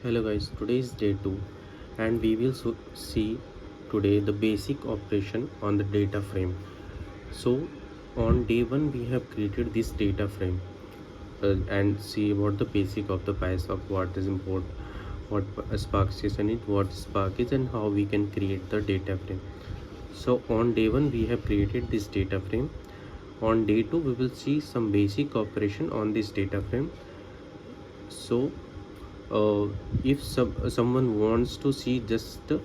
Hello guys, today is day 2 and we will see today the basic operation on the data frame. So on day 1 we have created this data frame and see what the basic of the Pyspark, what is important, what Spark is in it, what Spark is and how we can create the data frame. So on day 1 we have created this data frame. On day 2 we will see some basic operation on this data frame. So if someone wants to see just the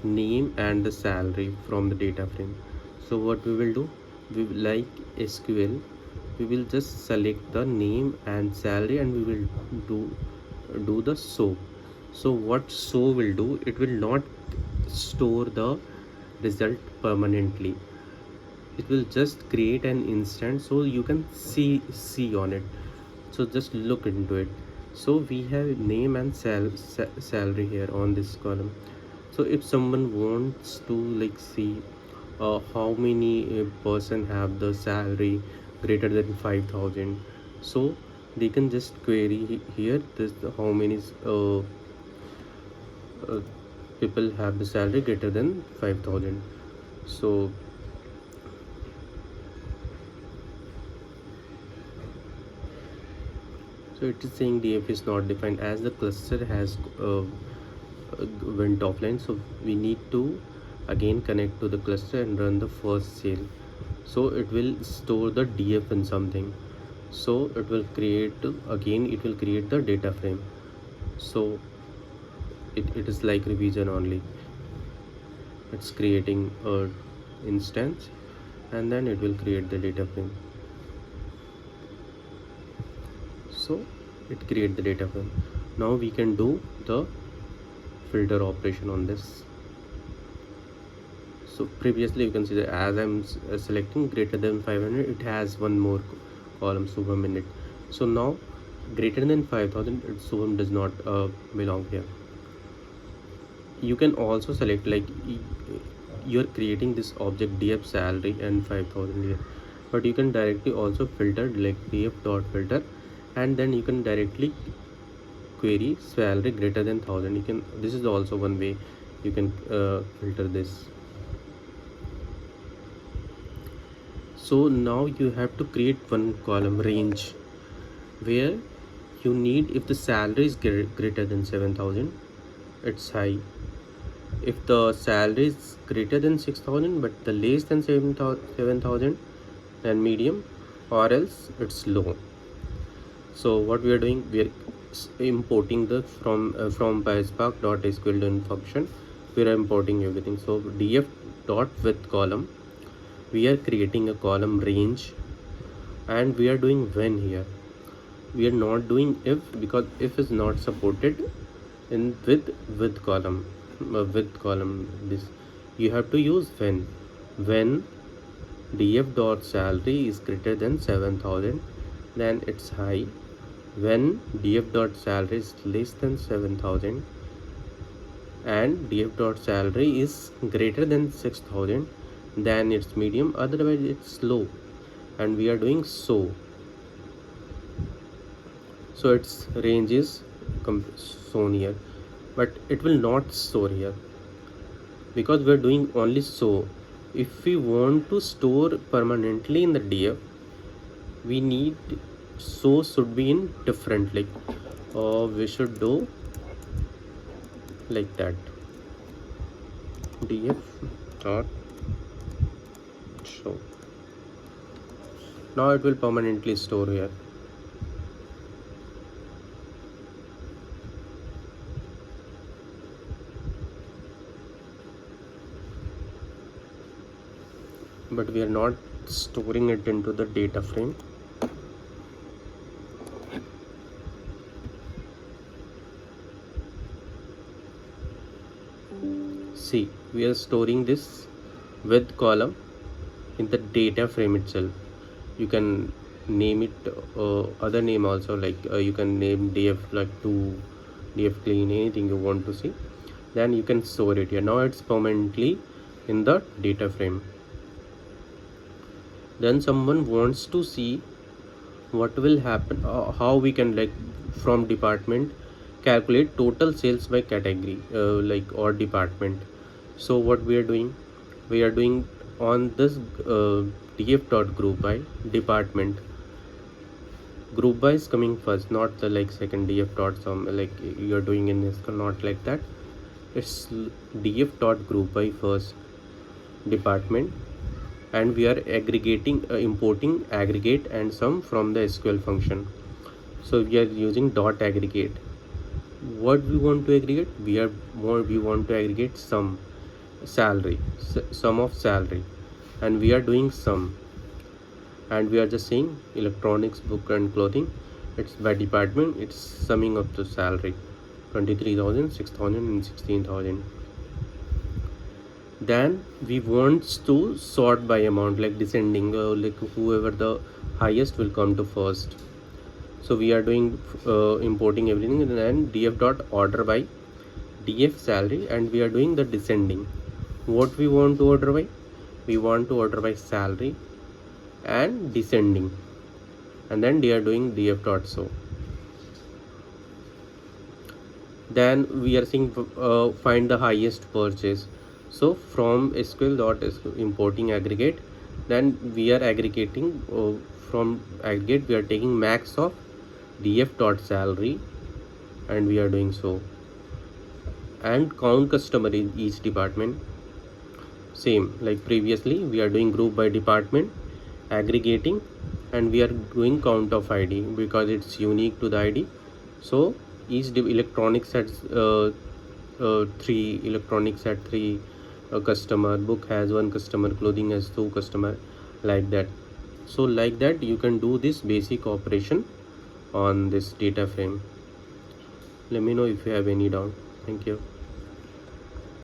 name and the salary from the data frame, so what we will do, we will, like SQL, we will just select the name and salary and we will do the so what will do, it will not store the result permanently. It will just create an instance so you can see on it. So just look into it. So we have name and salary here on this column. So if someone wants to like see how many person have the salary greater than 5,000, so they can just query here this how many uh, people have the salary greater than 5,000. So it is saying df is not defined as the cluster has went offline. So we need to again connect to the cluster and run the first sale. So it will store the df in something. So it will create again, it will create the data frame. So it is like revision only. It's creating a instance and then it will create the data frame. So it create the data frame. Now we can do the filter operation on this. So previously you can see that as I'm selecting greater than 500, it has one more column Subham in it. So now greater than 5,000, Subham does not belong here. You can also select like you're creating this object df salary and 5,000 here, but you can directly also filter like df dot filter and then you can directly query salary greater than 1,000. You can, this is also one way you can filter this. So now you have to create one column range where you need, if the salary is greater than 7,000, it's high. If the salary is greater than 6,000 but the less than 7,000, then medium, or else it's low. So what we are doing, we are importing the from Pyspark.sql function. We are importing everything. So df dot with column, we are creating a column range and we are doing when here. We are not doing if, because if is not supported in with column. With column, this you have to use when df dot salary is greater than 7,000, then it's high. When df dot salary is less than 7,000 and df dot salary is greater than 6,000, then it's medium, otherwise it's low. And we are doing so its range is shown here, but it will not store here because we're doing only so. If we want to store permanently in the df, we need so should be in different, like we should do like that, df dot show. Now it will permanently store here. But we are not storing it into the data frame. See, we are storing this with column in the data frame itself. You can name it other name also, like you can name df like 2, df clean, anything you want to see, then you can store it here. Now it's permanently in the data frame. Then someone wants to see what will happen, how we can, like from department calculate total sales by category, or department. So what we are doing, we are doing on this df dot group by department. Group by is coming first, not the like second df dot sum like you're doing in this, not like that. It's df dot group by first department, and we are aggregating importing aggregate and sum from the SQL function. So we are using dot aggregate. What we want to aggregate, we want to aggregate sum salary, sum of salary, and we are doing sum, and we are just saying electronics, book and clothing, it's by department, it's summing up the salary 23,000, 6,000 and 16,000. Then we want to sort by amount, like descending, like whoever the highest will come to first. So we are doing importing everything, and then df dot order by df salary, and we are doing the descending. What we want to order by, we want to order by salary and descending, and then we are doing df dot so. Then we are saying find the highest purchase. So from SQL dot importing aggregate, then we are aggregating from aggregate we are taking max of df dot salary, and we are doing so, and count customer in each department. Same like previously, we are doing group by department, aggregating, and we are doing count of ID because it's unique to the ID. So each electronics has three, electronics at three customer, book has one customer, clothing has two customer, like that. So like that you can do this basic operation on this data frame. Let me know if you have any doubt. Thank you.